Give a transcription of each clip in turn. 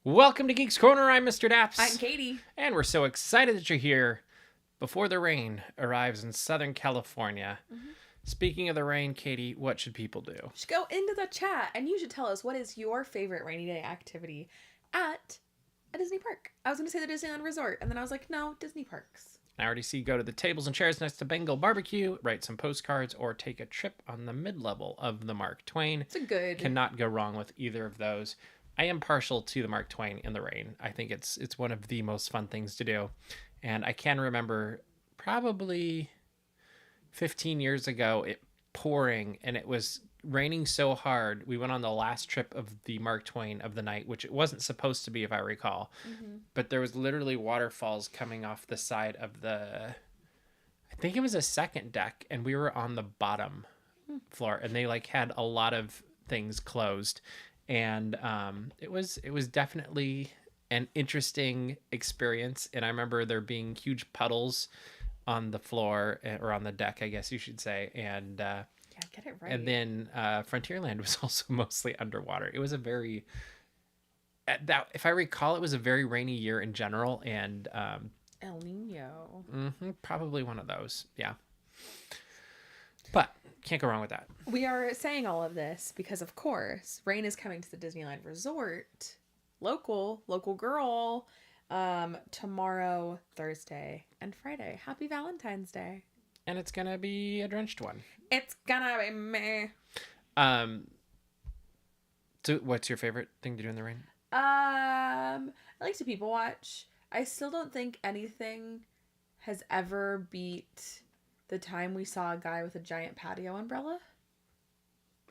Welcome to Geeks Corner. I'm Mr. Daps. I'm Katie. And we're so excited that you're here before the rain arrives in Southern California. Mm-hmm. Speaking of the rain, Katie, what should people do? You should go into the chat and you should tell us what is your favorite rainy day activity at a Disney park. I was going to say the Disneyland Resort, and then I was like, no, Disney parks. I already see go to the tables and chairs next to Bengal Barbecue, write some postcards, or take a trip on the mid-level of the Mark Twain. It's a good. Cannot go wrong with either of those. I am partial to the Mark Twain in the rain. I think it's one of the most fun things to do. And I can remember probably 15 years ago it pouring and it was raining so hard. We went on the last trip of the Mark Twain of the night, which it wasn't supposed to be, if I recall. Mm-hmm. But there was literally waterfalls coming off the side of I think it was a second deck, and we were on the bottom floor, and they had a lot of things closed. And it was definitely an interesting experience. And I remember there being huge puddles on the floor, or on the deck, I guess you should say. And yeah, get it right. And then Frontierland was also mostly underwater. It was a very if I recall, it was a very rainy year in general. And El Nino. Probably one of those. Yeah. But can't go wrong with that. We are saying all of this because, of course, rain is coming to the Disneyland Resort. Local girl. Tomorrow, Thursday, and Friday. Happy Valentine's Day. And it's gonna be a drenched one. It's gonna be meh. So what's your favorite thing to do in the rain? I like to people watch. I still don't think anything has ever beat the time we saw a guy with a giant patio umbrella.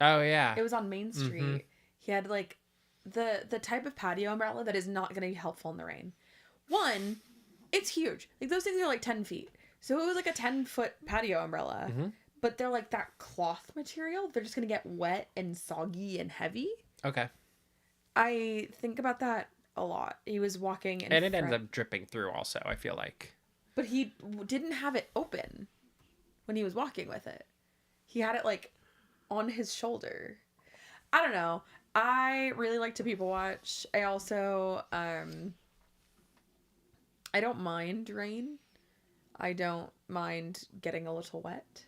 Oh, yeah. It was on Main Street. Mm-hmm. He had the type of patio umbrella that is not going to be helpful in the rain. One, it's huge. Those things are 10 feet. So it was a 10-foot patio umbrella. Mm-hmm. But they're that cloth material. They're just going to get wet and soggy and heavy. Okay. I think about that a lot. He was walking and it ended up dripping through also, I feel like. But he didn't have it open when he was walking with it. He had it on his shoulder. I don't know. I really like to people watch. I also I don't mind rain. I don't mind getting a little wet.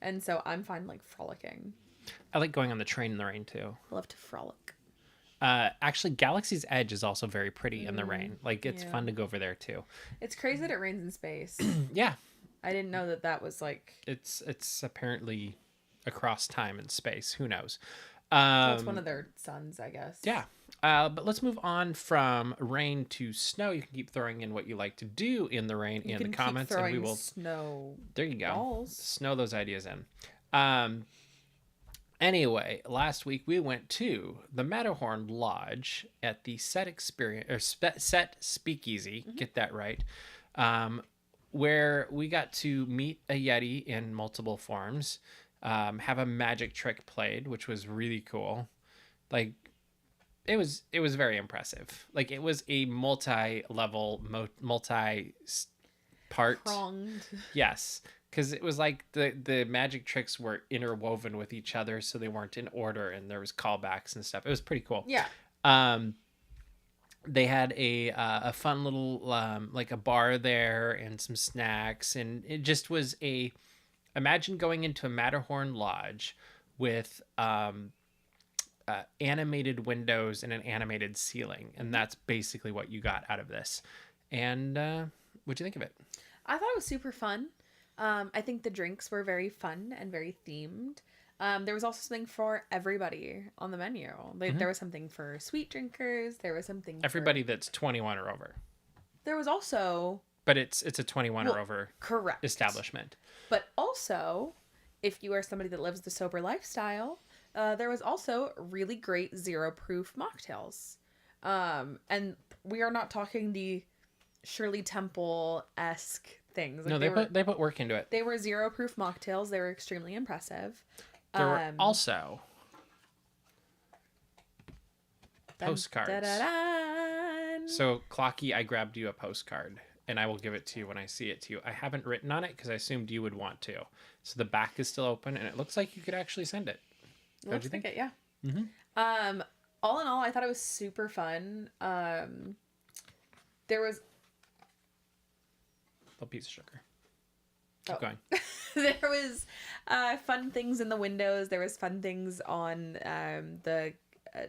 And so I'm fine frolicking. I like going on the train in the rain too. I love to frolic. Actually, Galaxy's Edge is also very pretty in the rain. It's fun to go over there too. It's crazy that it rains in space. Yeah. I didn't know that was It's apparently across time and space. Who knows? That's one of their suns, I guess. Yeah. But let's move on from rain to snow. You can keep throwing in what you like to do in the rain in the comments, and we will snow. There you go. Balls. Snow those ideas in. Anyway, last week we went to the Matterhorn Lodge at the Set Experience or Set Speakeasy. Mm-hmm. Get that right. Where we got to meet a Yeti in multiple forms, have a magic trick played, which was really cool. It was very impressive. It was a multi-level, multi-part. Pronged. Yes. Because it was the magic tricks were interwoven with each other, so they weren't in order, and there was callbacks and stuff. It was pretty cool. Yeah. They had a fun little a bar there and some snacks, and it just was imagine going into a Matterhorn Lodge with animated windows and an animated ceiling, and that's basically what you got out of this. And what'd you think of it? I thought it was super fun. I think the drinks were very fun and very themed. There was also something for everybody on the menu. There was something for sweet drinkers. There was something everybody that's 21 or over. There was also... But it's a 21 or over correct establishment. But also, if you are somebody that lives the sober lifestyle, there was also really great zero-proof mocktails. And we are not talking the Shirley Temple-esque things. No, they put work into it. They were zero-proof mocktails. They were extremely impressive. There were also postcards. So, Clocky, I grabbed you a postcard, and I will give it to you when I see it to you. I haven't written on it because I assumed you would want to. So the back is still open, and it looks like you could actually send it. Looks like it, yeah. Mm-hmm. all in all, I thought it was super fun. There was A piece of sugar. Oh. Keep going. There was fun things in the windows. There was fun things on the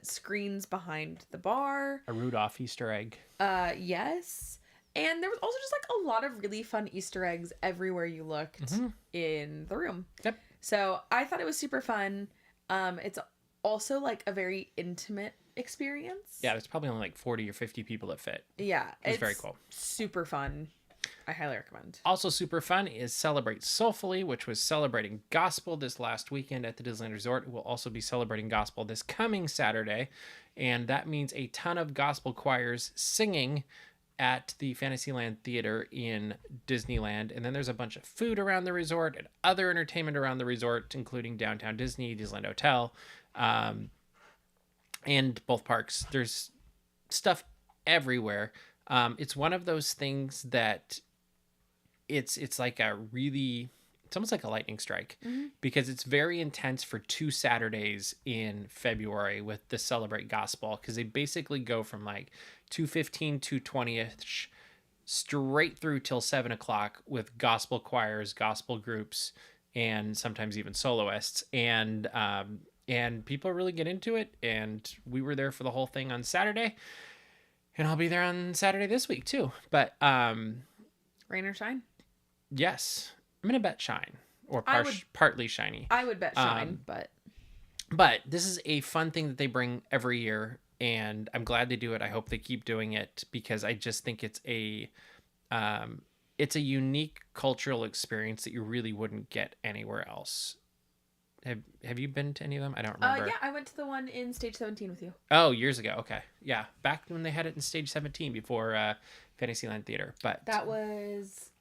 screens behind the bar. A Rudolph Easter egg. Yes. And there was also just like a lot of really fun Easter eggs everywhere you looked in the room. Yep. So I thought it was super fun. It's also like a very intimate experience. Yeah, there's probably only like 40 or 50 people that fit. Yeah. It's very cool. Super fun. I highly recommend. Also super fun is Celebrate Soulfully, which was celebrating gospel this last weekend at the Disneyland Resort. It will also be celebrating gospel this coming Saturday. And that means a ton of gospel choirs singing at the Fantasyland Theater in Disneyland. And then there's a bunch of food around the resort and other entertainment around the resort, including Downtown Disney, Disneyland Hotel, and both parks. There's stuff everywhere. It's one of those things that it's like it's almost like a lightning strike because it's very intense for 2 Saturdays in February with the Celebrate Gospel, because they basically go from like 2:15 to 20ish straight through till 7 o'clock with gospel choirs, gospel groups, and sometimes even soloists. And people really get into it. And we were there for the whole thing on Saturday, and I'll be there on Saturday this week too. But rain or shine? yes, I'm gonna bet shine, or partly shiny. I would bet shine, But this is a fun thing that they bring every year, and I'm glad they do it. I hope they keep doing it because I just think it's a unique cultural experience that you really wouldn't get anywhere else. Have you been to any of them? I don't remember. Yeah, I went to the one in Stage 17 with you. Oh, years ago. Okay, yeah, back when they had it in Stage 17 before Fantasyland Theater. But that was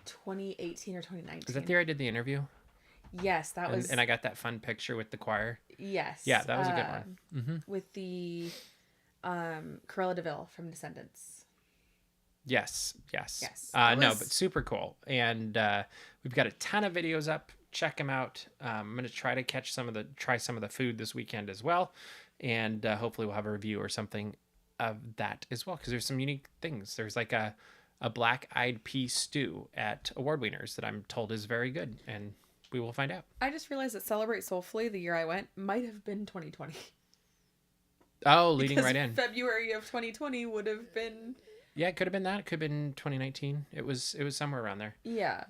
2018 or 2019. is that the year I did the interview? Yes, that was. And I got that fun picture with the choir. Yes. Yeah, that was a good one. Mm-hmm. With the Cruella de Vil from Descendants. Yes. No, but super cool. And we've got a ton of videos up. Check them out. I'm going to try to try some of the food this weekend as well. And hopefully we'll have a review or something of that as well, because there's some unique things. There's like a black-eyed pea stew at Award Wieners that I'm told is very good, and we will find out. I just realized that Celebrate Soulfully, the year I went, might have been 2020. Oh, leading right in. February of 2020 would have been. Yeah, it could have been that. It could have been 2019. It was somewhere around there. Yeah.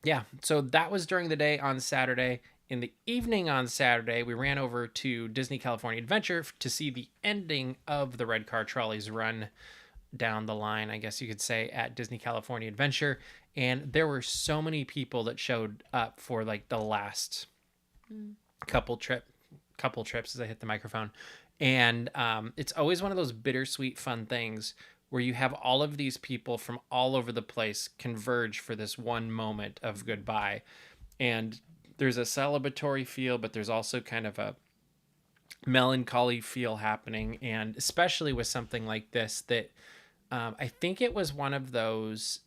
Yeah. So that was during the day on Saturday. In the evening on Saturday, we ran over to Disney California Adventure to see the ending of the Red Car Trolley's run down the line, I guess you could say, at Disney California Adventure. And there were so many people that showed up for like the last couple trips as I hit the microphone. And it's always one of those bittersweet fun things where you have all of these people from all over the place converge for this one moment of goodbye. And there's a celebratory feel, but there's also kind of a melancholy feel happening. And especially with something like this, that I think it was one of those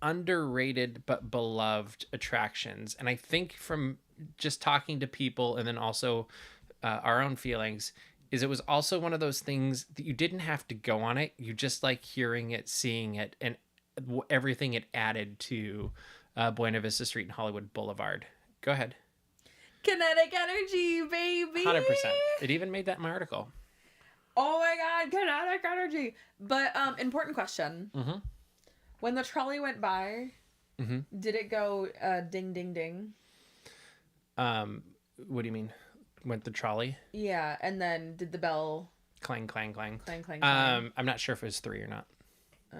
underrated but beloved attractions. And I think from just talking to people and then also our own feelings, is it was also one of those things that you didn't have to go on it. You just like hearing it, seeing it, and everything it added to Buena Vista Street and Hollywood Boulevard. Go ahead. Kinetic energy, baby. 100%. It even made that in my article. Oh my God, kinetic energy. But important question. Mm-hmm. When the trolley went by, did it go ding, ding, ding? What do you mean? Went the trolley? Yeah, and then did the bell... Clang, clang, clang. Clang, clang, clang. I'm not sure if it was 3 or not. Oh.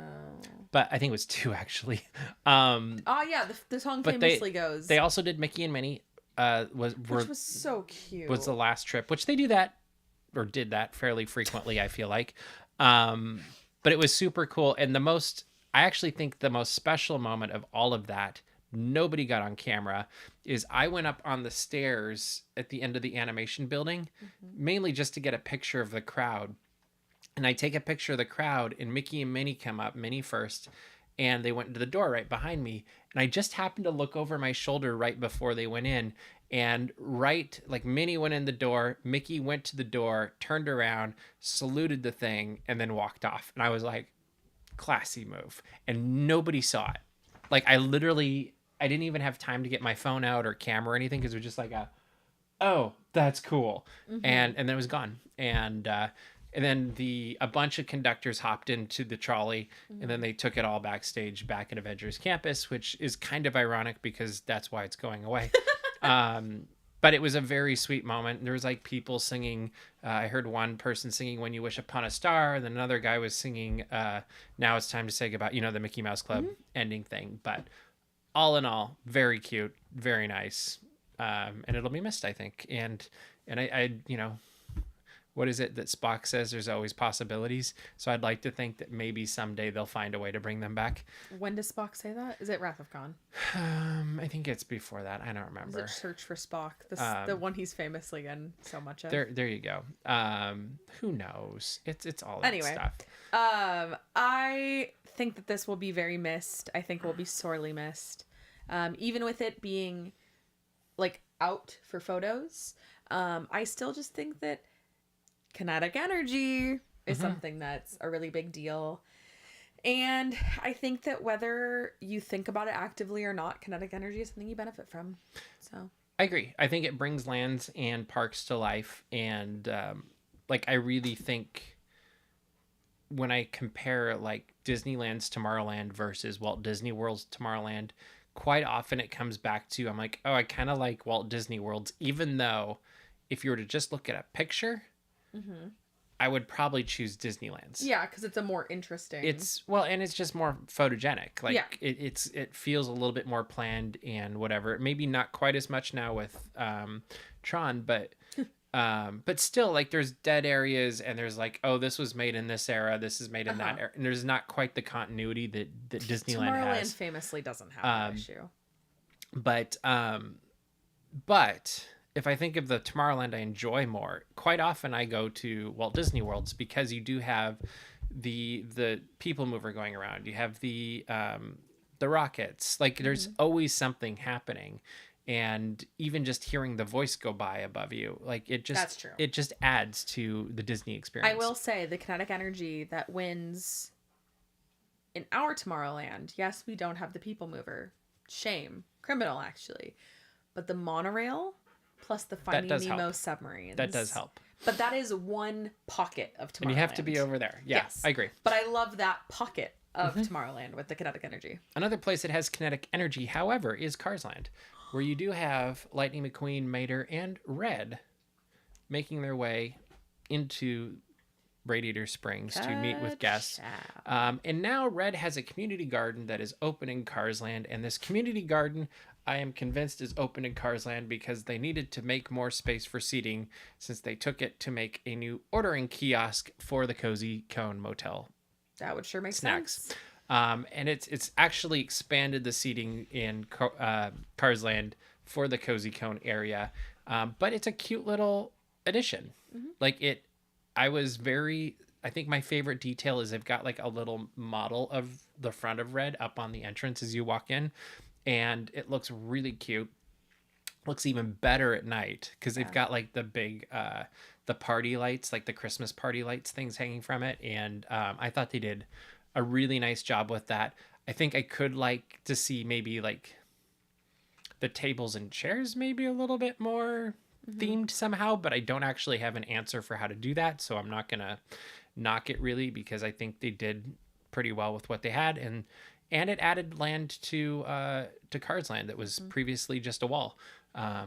But I think it was 2, actually. Yeah, the song famously goes. They also did Mickey and Minnie. Which was so cute. Was the last trip, which they did that fairly frequently, I feel like. But it was super cool. And I actually think the most special moment of all of that, nobody got on camera, is I went up on the stairs at the end of the animation building, mainly just to get a picture of the crowd. And I take a picture of the crowd, and Mickey and Minnie come up, Minnie first, and they went into the door right behind me. And I just happened to look over my shoulder right before they went in, And right, like Minnie went in the door, Mickey went to the door, turned around, saluted the thing, and then walked off. And I was like, classy move. And nobody saw it. Like I didn't even have time to get my phone out or camera or anything because it was just like oh, that's cool. And then it was gone. And then a bunch of conductors hopped into the trolley, and then they took it all backstage back at Avengers Campus, which is kind of ironic because that's why it's going away. But it was a very sweet moment. There was like people singing. I heard one person singing "When You Wish Upon a Star," and then another guy was singing "Now It's Time to Say Goodbye." The Mickey Mouse Club ending thing. But all in all, very cute, very nice, and it'll be missed, I think. And I what is it that Spock says? There's always possibilities. So I'd like to think that maybe someday they'll find a way to bring them back. When does Spock say that? Is it Wrath of Khan? I think it's before that. I don't remember. Is it Search for Spock? The one he's famously in so much of. There you go. Who knows? It's all that stuff. I think that this will be very missed. I think it will be sorely missed. Even with it being like out for photos, I still just think that kinetic energy is something that's a really big deal. And I think that whether you think about it actively or not, kinetic energy is something you benefit from. So I agree. I think it brings lands and parks to life. And I really think when I compare like Disneyland's Tomorrowland versus Walt Disney World's Tomorrowland, quite often it comes back to, I'm like, oh, I kind of like Walt Disney World's, even though if you were to just look at a picture, I would probably choose Disneyland's. Yeah, because it's a more interesting. And it's just more photogenic. Like it feels a little bit more planned and whatever. Maybe not quite as much now with Tron, but still, like there's dead areas and there's like, oh, this was made in this era, this is made in that era, and there's not quite the continuity that Disneyland has. Tomorrowland famously doesn't have that issue. But if I think of the Tomorrowland I enjoy more, quite often I go to Walt Disney World's because you do have the people mover going around. You have the rockets. Like there's always something happening. And even just hearing the voice go by above you, like that's true. It just adds to the Disney experience. I will say the kinetic energy that wins in our Tomorrowland. Yes, we don't have the people mover. Shame. Criminal, actually. But the monorail plus the Finding Nemo submarines. That does help. But that is one pocket of Tomorrowland. And you have to be over there. Yeah, yes. I agree. But I love that pocket of Tomorrowland with the kinetic energy. Another place that has kinetic energy, however, is Cars Land, where you do have Lightning McQueen, Mater, and Red making their way into Radiator Springs to meet with guests. And now Red has a community garden that is open in Cars Land, and this community garden, I am convinced, is open in Cars Land because they needed to make more space for seating since they took it to make a new ordering kiosk for the Cozy Cone Motel That would sure make Snacks. sense. And it's actually expanded the seating in Cars Land for the Cozy Cone area. But it's a cute little addition. Like I think my favorite detail is they've got like a little model of the front of Red up on the entrance as you walk in. And it looks really cute. Looks even better at night because they've got like the big, the party lights, like the Christmas party lights things hanging from it. And I thought they did a really nice job with that. I think I could like to see maybe like the tables and chairs maybe a little bit more themed somehow, but I don't actually have an answer for how to do that. So I'm not going to knock it really because I think they did pretty well with what they had. And it added land to Cars Land that was previously just a wall.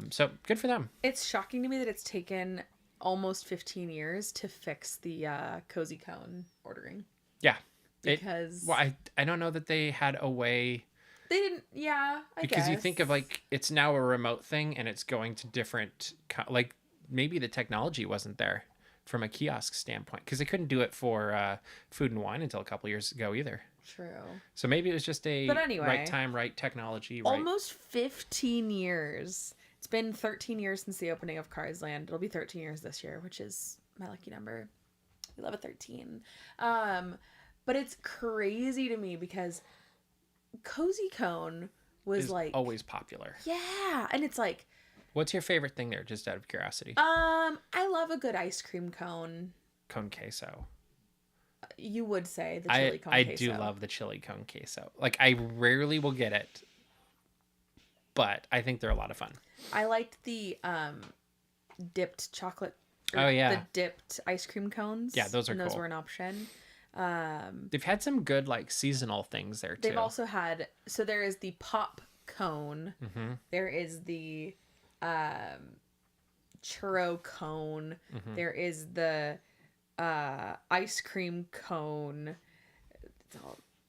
So good for them. It's shocking to me that it's taken almost 15 years to fix the Cozy Cone ordering. Yeah. Because I don't know that they had a way. They didn't. Yeah, I guess. Because you think of like it's now a remote thing and it's going to different like maybe the technology wasn't there from a kiosk standpoint because they couldn't do it for Food and Wine until a couple years ago either. True. So maybe it was just but anyway, right time, right technology. Almost 15 years. It's been 13 years since the opening of Cars Land. It'll be 13 years this year, which is my lucky number. We love a 13. But it's crazy to me because Cozy Cone was is like always popular. Yeah, and it's like What's your favorite thing there, just out of curiosity? I love a good ice cream cone. Cone queso. You would say the chili cone I queso. do love the chili cone queso. Like, I rarely will get it, but I think they're a lot of fun. I liked the dipped chocolate. Oh, yeah. The dipped ice cream cones. Yeah, those are cool. Those were an option. They've had some good, like, seasonal things there, too. They've also had... So there is the pop cone. Mm-hmm. There is the churro cone. Mm-hmm. There is the ice cream cone.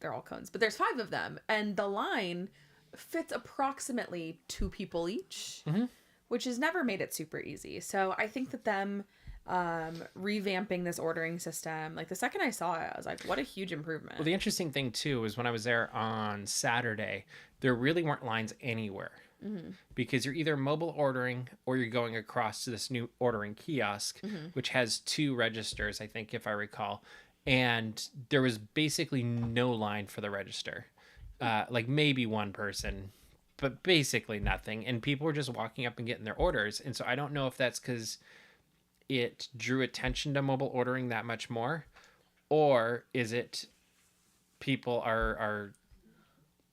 They're all cones. But there's 5 of them. And the line fits approximately 2 people each. Mm-hmm. Which has never made it super easy. So I think that them revamping this ordering system, like the second I saw it, I was like, what a huge improvement. Well, the interesting thing, too, is when I was there on Saturday, there really weren't lines anywhere. Mm-hmm. Because you're either mobile ordering or you're going across to this new ordering kiosk, mm-hmm. which has 2 registers, I think, if I recall. And there was basically no line for the register. Like maybe one person, but basically nothing. And people were just walking up and getting their orders. And so I don't know if that's because it drew attention to mobile ordering that much more, or is it people are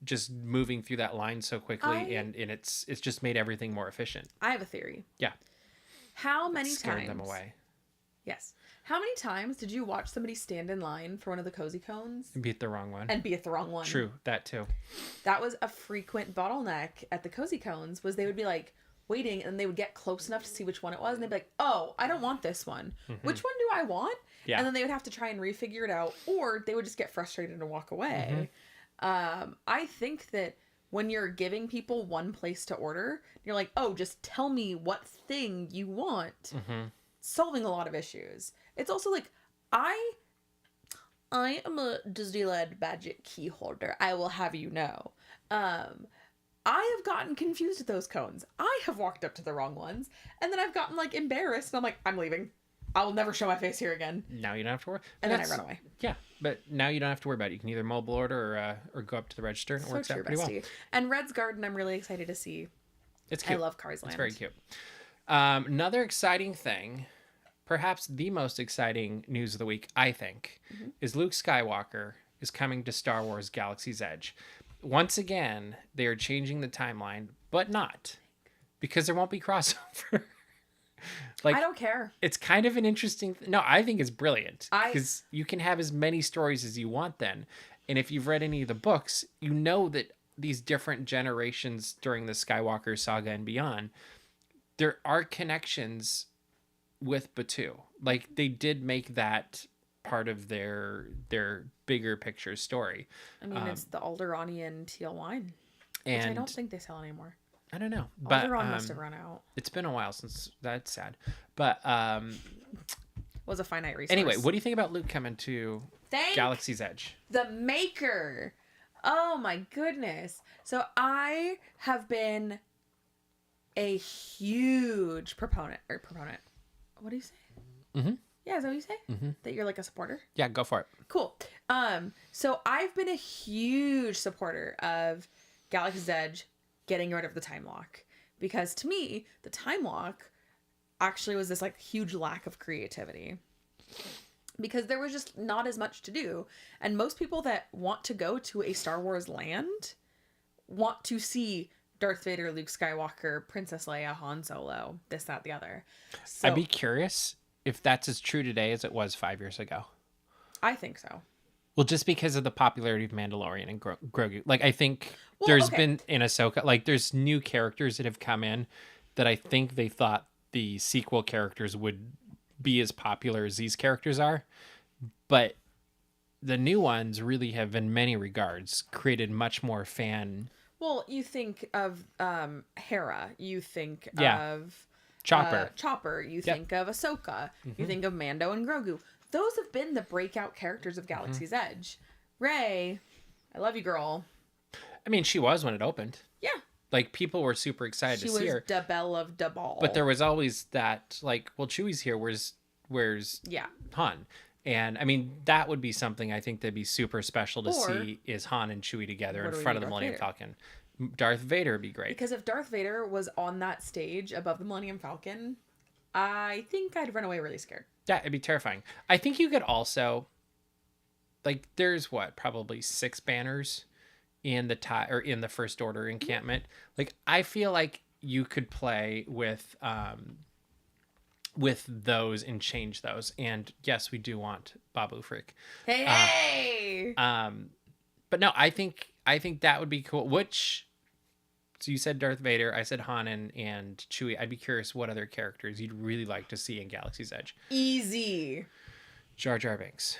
just moving through that line so quickly and it's just made everything more efficient. I have a theory. Yeah. How many scared times? them away. Yes. How many times did you watch somebody stand in line for one of the Cozy Cones? And be at the wrong one. And be at the wrong one. True, that too. That was a frequent bottleneck at the Cozy Cones, was they would be like waiting and they would get close enough to see which one it was and they'd be like, oh, I don't want this one. Mm-hmm. Which one do I want? Yeah. And then they would have to try and refigure it out, or they would just get frustrated and walk away. Mm-hmm. I think that when you're giving people one place to order, you're like, oh, just tell me what thing you want. Mm-hmm. Solving a lot of issues. It's also like, I am a Disneyland Magic key holder. I will have you know. I have gotten confused with those cones. I have walked up to the wrong ones, and then I've gotten like embarrassed, and I'm like, I'm leaving. I will never show my face here again. Now you don't have to worry. And then I run away. Yeah, but now you don't have to worry about it. You can either mobile order or go up to the register. It works out pretty well. And Red's Garden, I'm really excited to see. It's cute. I love Cars Land. It's very cute. Another exciting thing, perhaps the most exciting news of the week, I think, mm-hmm. is Luke Skywalker is coming to Star Wars Galaxy's Edge. Once again, they are changing the timeline, but not, because there won't be crossover. Like, I don't care. It's kind of an interesting... No, I think it's brilliant, because you can have as many stories as you want then. And if you've read any of the books, you know that these different generations during the Skywalker saga and beyond, there are connections with Batuu. Like, they did make that part of their bigger picture story. I mean, it's the Alderanian teal wine, which I don't think they sell anymore. I don't know, but Alderaan must have run out. It's been a while since. That's sad, but was a finite resource. Anyway, what do you think about Luke coming to Galaxy's Edge? The maker. Oh my goodness! So I have been a huge proponent. What do you say? Mm-hmm. Yeah, is that what you say? Mm-hmm. That you're like a supporter? Yeah, go for it. Cool. So I've been a huge supporter of Galaxy's Edge getting rid of the time lock, because to me, the time lock actually was this like huge lack of creativity, because there was just not as much to do. And most people that want to go to a Star Wars land want to see Darth Vader, Luke Skywalker, Princess Leia, Han Solo, this, that, the other. So, I'd be curious if that's as true today as it was 5 years ago. I think so. Well, just because of the popularity of Mandalorian and Grogu. Like, I think there's been in Ahsoka, like, there's new characters that have come in that I think they thought the sequel characters would be as popular as these characters are. But the new ones really have, in many regards, created much more fan. Well, you think of Hera. You think of Chopper. You think of Ahsoka. Mm-hmm. You think of Mando and Grogu. Those have been the breakout characters of Galaxy's mm-hmm. Edge. Rey, I love you, girl. I mean, she was when it opened. Yeah. Like, people were super excited to see her. She was the belle of the ball. But there was always that, like, well, Chewie's here. Where's Han? And, I mean, that would be something I think that'd be super special to see, is Han and Chewie together in front of the Millennium Falcon. Darth Vader would be great. Because if Darth Vader was on that stage above the Millennium Falcon, I think I'd run away really scared. Yeah, it'd be terrifying. I think you could also, like, there's probably 6 banners in the First Order encampment. Like, I feel like you could play with those and change those. And yes, we do want Babu Frick. Hey. But no, I think that would be cool. So you said Darth Vader, I said Han and Chewie. I'd be curious what other characters you'd really like to see in Galaxy's Edge. Easy. Jar Jar Binks.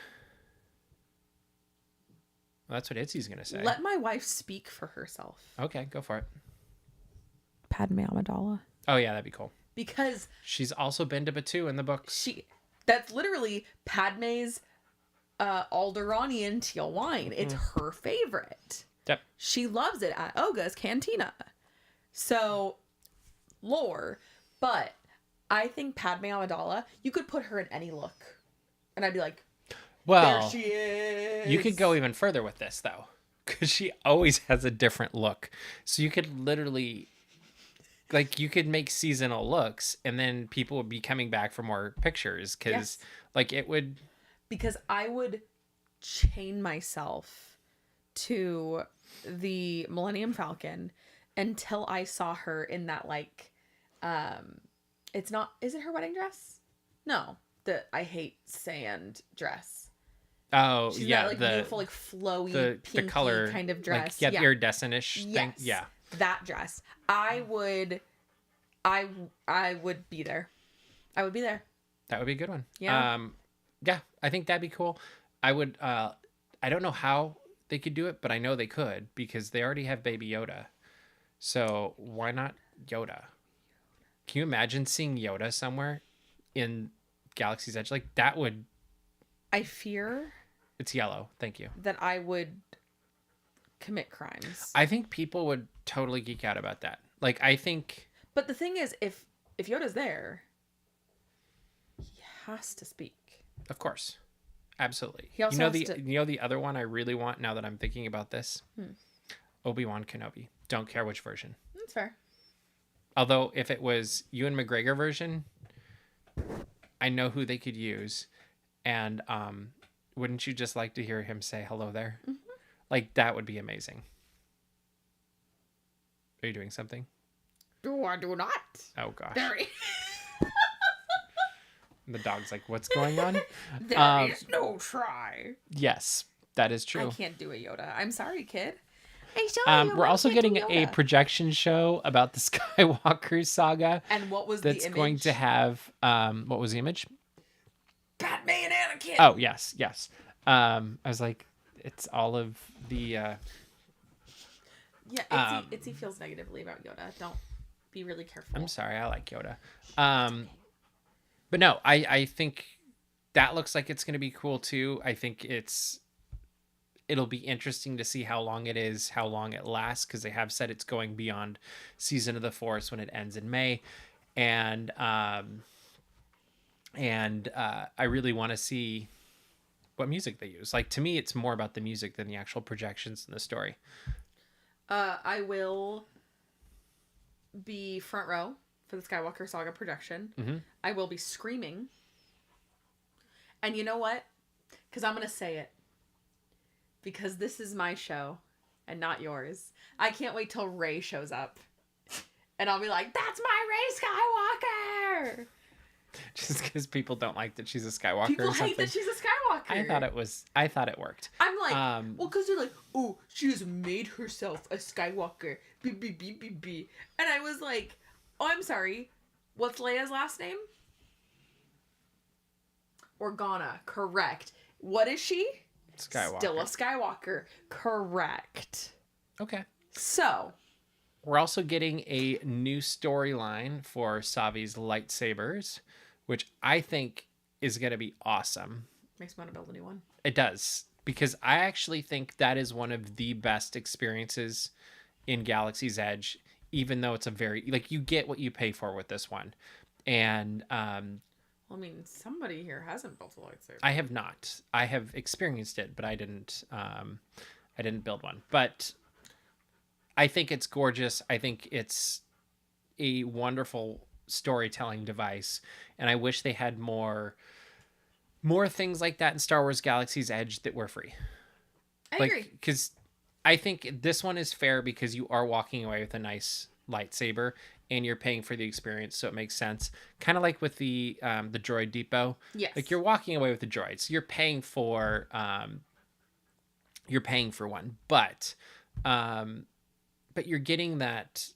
Well, that's what Itzy's gonna say. Let my wife speak for herself. Okay, go for it. Padme Amidala. Oh yeah, that'd be cool. Because she's also been to Batuu in the books. That's literally Padme's Alderanian teal wine. It's her favorite. Yep. She loves it at Oga's Cantina. So, lore. But I think Padme Amidala, you could put her in any look. And I'd be like, well, there she is. You could go even further with this, though. Because she always has a different look. So you could literally, like, you could make seasonal looks, and then people would be coming back for more pictures. Because, like, it would... Because I would chain myself to the Millennium Falcon until I saw her in that, like, it's not, is it her wedding dress? No, the I hate sand dress. Oh, she's yeah, that, like, beautiful, like, flowy, pinky the color kind of dress. Like, iridescent-ish thing. Yeah, that dress. I would be there. I would be there. That would be a good one. Yeah. Yeah, I think that'd be cool. I would. I don't know how they could do it, but I know they could because they already have Baby Yoda. So why not Yoda? Can you imagine seeing Yoda somewhere in Galaxy's Edge? Like, that would... I fear... It's yellow. Thank you. That I would commit crimes. I think people would totally geek out about that. Like, I think... But the thing is, if Yoda's there, he has to speak. Of course. Absolutely. He also you know the other one I really want now that I'm thinking about this? Obi-Wan Kenobi. Don't care which version. That's fair. Although, if it was Ewan McGregor version, I know who they could use. And wouldn't you just like to hear him say hello there? Mm-hmm. Like, that would be amazing. Are you doing something? Do I do not? Oh, gosh. There The dog's like, what's going on? There is no try. Yes, that is true. I can't do a Yoda. I'm sorry, kid. We're also getting a projection show about the Skywalker saga. And what was the image? That's going to have, what was the image? Padme and Anakin. Oh, yes. I was like, it's all of the... Yeah, Itzy feels negatively about Yoda. Don't be really careful. I'm sorry, I like Yoda. But no, I think that looks like it's going to be cool too. I think it'll be interesting to see how long it is, how long it lasts, because they have said it's going beyond Season of the Force when it ends in May. And I really want to see what music they use. Like, to me, it's more about the music than the actual projections in the story. I will be front row for the Skywalker Saga production. Mm-hmm. I will be screaming. And you know what? Because I'm going to say it. Because this is my show and not yours. I can't wait till Rey shows up. And I'll be like, that's my Rey Skywalker! Just because people don't like that she's a Skywalker people or something. hate that she's a Skywalker. I thought it worked. I'm like, well, because they're like, oh, she has made herself a Skywalker. B. And I was like, oh, I'm sorry. What's Leia's last name? Organa. Correct. What is she? Skywalker. Still a Skywalker. Correct. Okay. So. We're also getting a new storyline for Savi's lightsabers, which I think is going to be awesome. Makes me want to build a new one. It does. Because I actually think that is one of the best experiences in Galaxy's Edge, even though it's a very, like, you get what you pay for with this one. And, well, I mean, somebody here hasn't built a lightsaber. I have not. I have experienced it, but I didn't build one. But I think it's gorgeous. I think it's a wonderful storytelling device, and I wish they had more things like that in Star Wars Galaxy's Edge that were free. I Like, agree. because I think this one is fair because you are walking away with a nice lightsaber and you're paying for the experience, so it makes sense. Kind of like with the droid depot. Yes. Like, you're walking away with the droids. You're paying for one, but you're getting that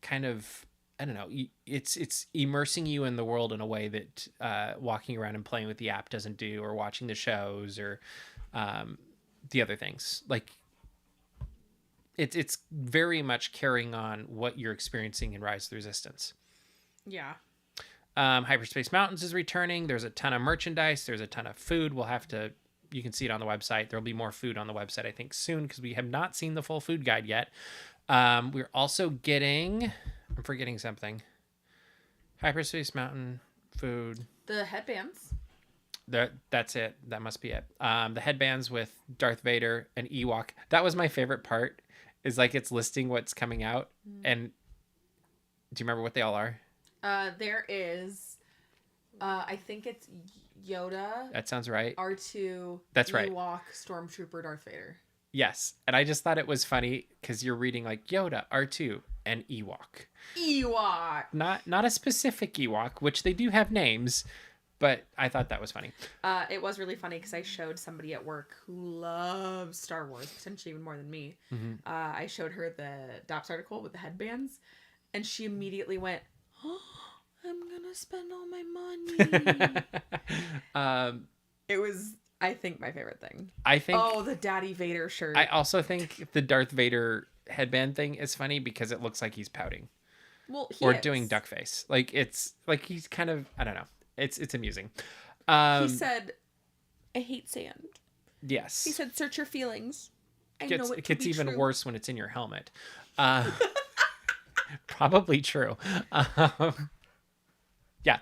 kind of, I don't know. It's immersing you in the world in a way that walking around and playing with the app doesn't do, or watching the shows, or the other things. Like, it's very much carrying on what you're experiencing in Rise of the Resistance. Yeah. Hyperspace Mountains is returning. There's a ton of merchandise. There's a ton of food. You can see it on the website. There'll be more food on the website, I think, soon, because we have not seen the full food guide yet. We're also getting, I'm forgetting something. Hyperspace Mountain, food. The headbands. That's it. That must be it. The headbands with Darth Vader and Ewok. That was my favorite part, is like it's listing what's coming out. And do you remember what they all are? There is, I think it's Yoda. That sounds right. R2. That's right. Ewok, Stormtrooper, Darth Vader. Yes. And I just thought it was funny because you're reading like Yoda, R2, and Ewok. Ewok. Not a specific Ewok, which they do have names, but I thought that was funny. It was really funny because I showed somebody at work who loves Star Wars, potentially even more than me. Mm-hmm. I showed her the DOPS article with the headbands, and she immediately went, "Oh, I'm gonna spend all my money." It was, I think, my favorite thing. I think. Oh, the Daddy Vader shirt. I also think the Darth Vader headband thing is funny because it looks like he's pouting. Well, or is. doing duck face. Like, it's like he's kind of, I don't know. It's amusing. He said, "I hate sand." Yes. He said, "Search your feelings." It gets even worse when it's in your helmet. Probably true. Yeah.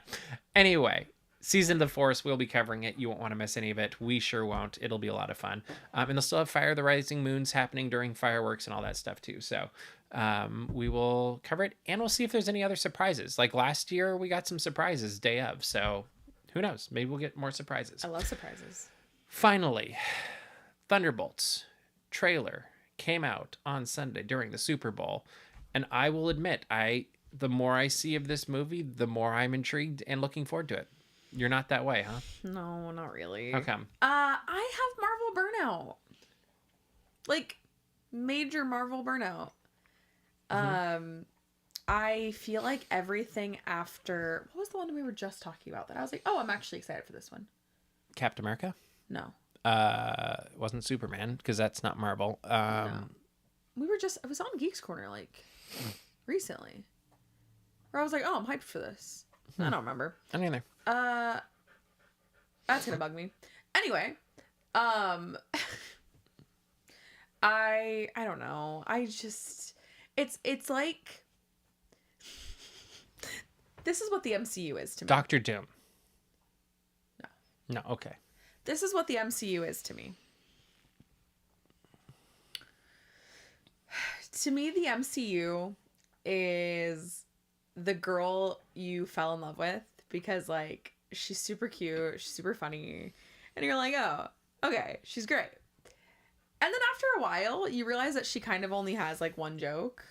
Anyway, Season of the Force, we'll be covering it. You won't want to miss any of it. We sure won't. It'll be a lot of fun. And they'll still have Fire of the Rising Moons happening during fireworks and all that stuff too. So we will cover it, and we'll see if there's any other surprises. Like last year, we got some surprises day of. So who knows? Maybe we'll get more surprises. I love surprises. Finally, Thunderbolts trailer came out on Sunday during the Super Bowl. And I will admit, the more I see of this movie, the more I'm intrigued and looking forward to it. You're not that way, huh? No, not really. How come? I have Marvel burnout. Like, major Marvel burnout. Mm-hmm. I feel like everything after... What was the one we were just talking about that I was like, oh, I'm actually excited for this one? Captain America? No. It wasn't Superman, because that's not Marvel. No. It was on Geeks Corner, like, recently. Where I was like, oh, I'm hyped for this. I don't remember. I don't either. That's gonna bug me. Anyway, I don't know. I just, it's like, this is what the MCU is to me. Doctor Doom. No. No, okay. This is what the MCU is to me. To me, the MCU is the girl you fell in love with because, like, she's super cute, she's super funny, and you're like, oh, okay, she's great. And then after a while, you realize that she kind of only has, like, one joke,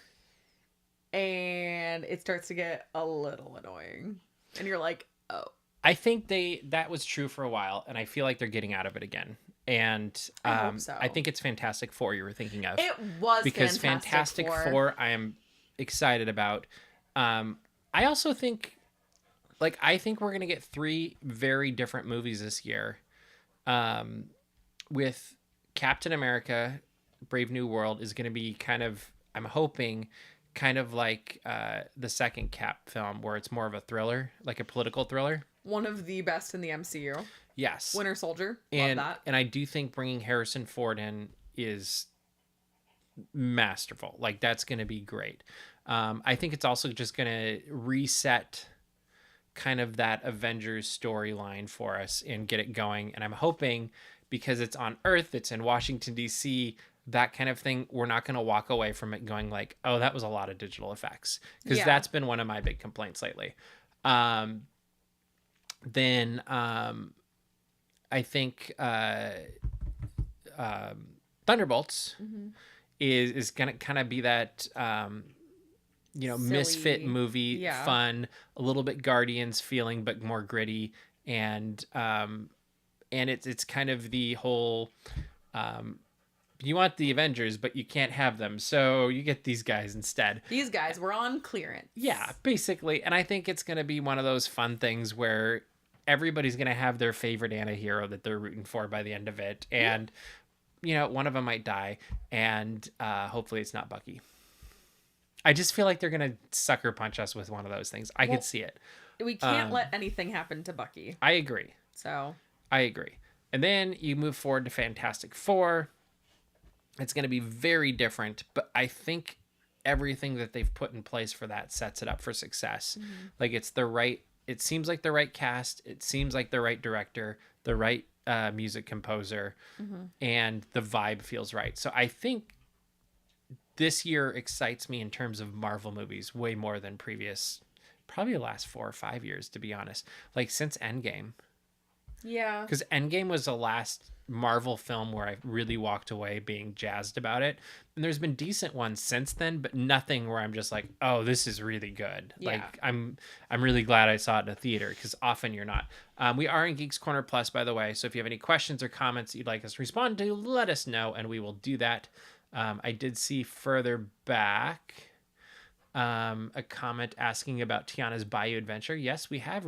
and it starts to get a little annoying. And you're like, oh. I think that was true for a while, and I feel like they're getting out of it again. And I hope so. I think it's Fantastic Four you were thinking of. It was because Fantastic Four I am excited about. I also think, like, I think we're gonna get 3 very different movies this year. With Captain America, Brave New World is gonna be kind of, I'm hoping, kind of like the second Cap film, where it's more of a thriller, like a political thriller. One of the best in the MCU. Yes. Winter Soldier. Love that. And I do think bringing Harrison Ford in is masterful. Like, that's going to be great. I think it's also just going to reset kind of that Avengers storyline for us and get it going. And I'm hoping, because it's on Earth, it's in Washington, D.C., that kind of thing, we're not going to walk away from it going like, oh, that was a lot of digital effects. Because Yeah. that's been one of my big complaints lately. Then I think Thunderbolts is gonna kind of be that misfit Silly. movie, Yeah. fun, a little bit Guardians feeling, but more gritty, and it's kind of the whole you want the Avengers, but you can't have them, so you get these guys instead. These guys were on clearance. Yeah, basically. And I think it's going to be one of those fun things where everybody's going to have their favorite anti-hero that they're rooting for by the end of it. And, one of them might die. And hopefully it's not Bucky. I just feel like they're going to sucker punch us with one of those things. I could see it. We can't let anything happen to Bucky. I agree. So. I agree. And then you move forward to Fantastic Four. It's going to be very different, but I think everything that they've put in place for that sets it up for success. Like it seems like the right cast. It seems like the right director, the right music composer, and the vibe feels right. So I think this year excites me in terms of Marvel movies way more than probably the last 4 or 5 years, to be honest. Like since Endgame. Yeah. Because Endgame was the last Marvel film where I really walked away being jazzed about it. And there's been decent ones since then, but nothing where I'm just like, oh, this is really good. Yeah. Like I'm really glad I saw it in a theater, because often you're not. We are in Geeks Corner Plus, by the way. So if you have any questions or comments that you'd like us to respond to, let us know and we will do that. I did see further back a comment asking about Tiana's Bayou Adventure. Yes, we have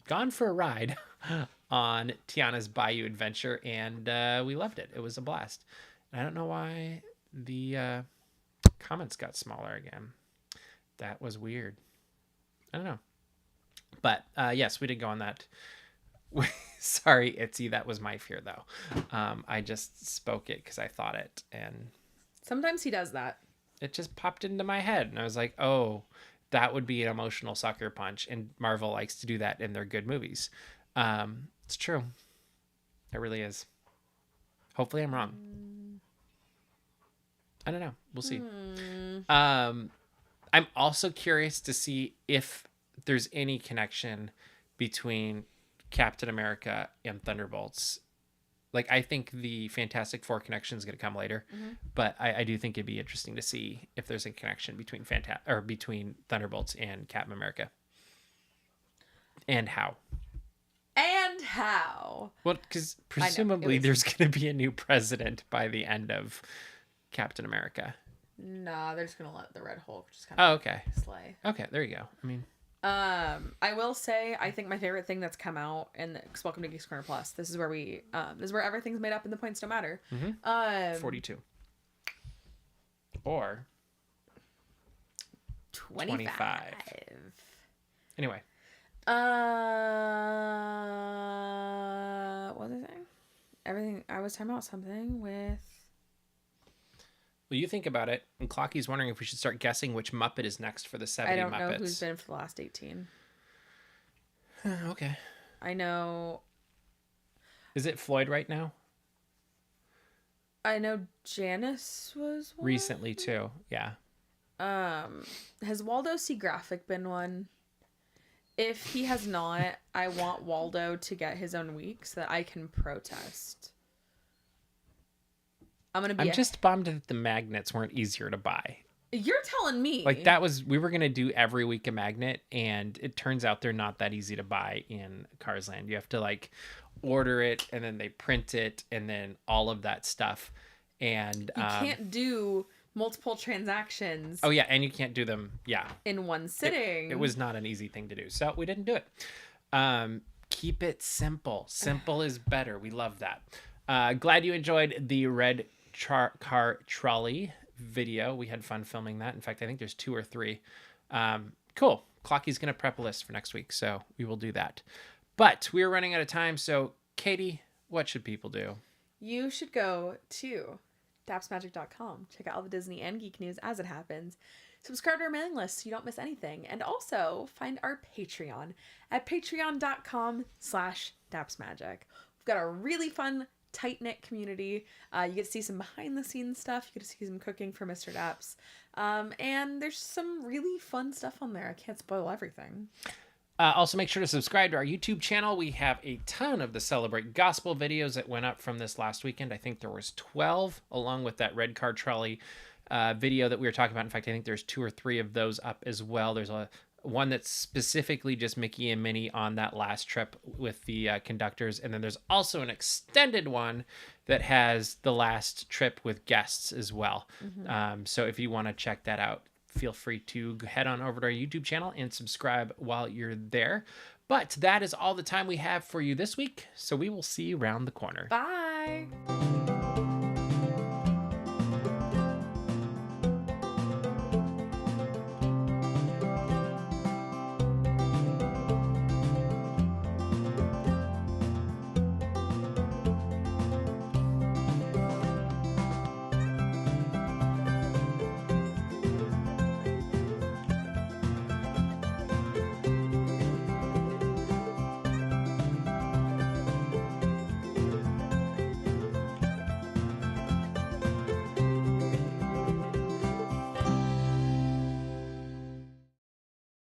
gone for a ride on Tiana's Bayou Adventure, and we loved it. It was a blast. And I don't know why the comments got smaller again. That was weird. I don't know. But yes, we did go on that. Sorry, Itzy. That was my fear, though. I just spoke it because I thought it, and Sometimes he does that. it just popped into my head, and I was like, oh, that would be an emotional sucker punch, and Marvel likes to do that in their good movies. It's true. It really is. Hopefully I'm wrong. I don't know. We'll see. I'm also curious to see if there's any connection between Captain America and Thunderbolts. Like, I think the Fantastic Four connection is going to come later, but I do think it'd be interesting to see if there's a connection between between Thunderbolts and Captain America, and how. And how? Well, because presumably there's going to be a new president by the end of Captain America. Nah, they're just gonna let the Red Hulk just kind of okay. slay. Okay, there you go. I mean, I will say, I think my favorite thing that's come out in Welcome to Geeks Corner Plus. This is where this is where everything's made up and the points don't matter. 42 or 25. Anyway. What was I saying? Everything. I was talking about something with. Well, you think about it, and Clocky's wondering if we should start guessing which Muppet is next for the 70 Muppets. I don't know who's been for the last 18. Okay. I know. Is it Floyd right now? I know Janice was one. Recently, too. Yeah. Has Waldo C. Graphic been one? If he has not, I want Waldo to get his own week so that I can protest. I'm just bummed that the magnets weren't easier to buy. You're telling me. Like, we were going to do every week a magnet, and it turns out they're not that easy to buy in Cars Land. You have to, like, order it, and then they print it, and then all of that stuff. And you can't do multiple transactions. Oh, yeah, and you can't do them, in one sitting. It was not an easy thing to do, so we didn't do it. Keep it simple. Simple is better. We love that. Glad you enjoyed the Red Car Trolley video. We had fun filming that. In fact, I think there's 2 or 3. Cool. Clocky's going to prep a list for next week, so we will do that. But we're running out of time, so Katie, what should people do? You should go to dapsmagic.com. Check out all the Disney and geek news as it happens. Subscribe to our mailing list so you don't miss anything. And also find our Patreon at patreon.com/dapsmagic. We've got a really fun tight-knit community. You get to see some behind-the-scenes stuff. You get to see some cooking for Mr. Daps. And there's some really fun stuff on there. I can't spoil everything. Also, make sure to subscribe to our YouTube channel. We have a ton of the Celebrate Gospel videos that went up from this last weekend. I think there was 12, along with that Red Car Trolley video that we were talking about. In fact, I think there's 2 or 3 of those up as well. There's one that's specifically just Mickey and Minnie on that last trip with the conductors. And then there's also an extended one that has the last trip with guests as well. So if you want to check that out, feel free to head on over to our YouTube channel and subscribe while you're there. But that is all the time we have for you this week. So we will see you around the corner. Bye.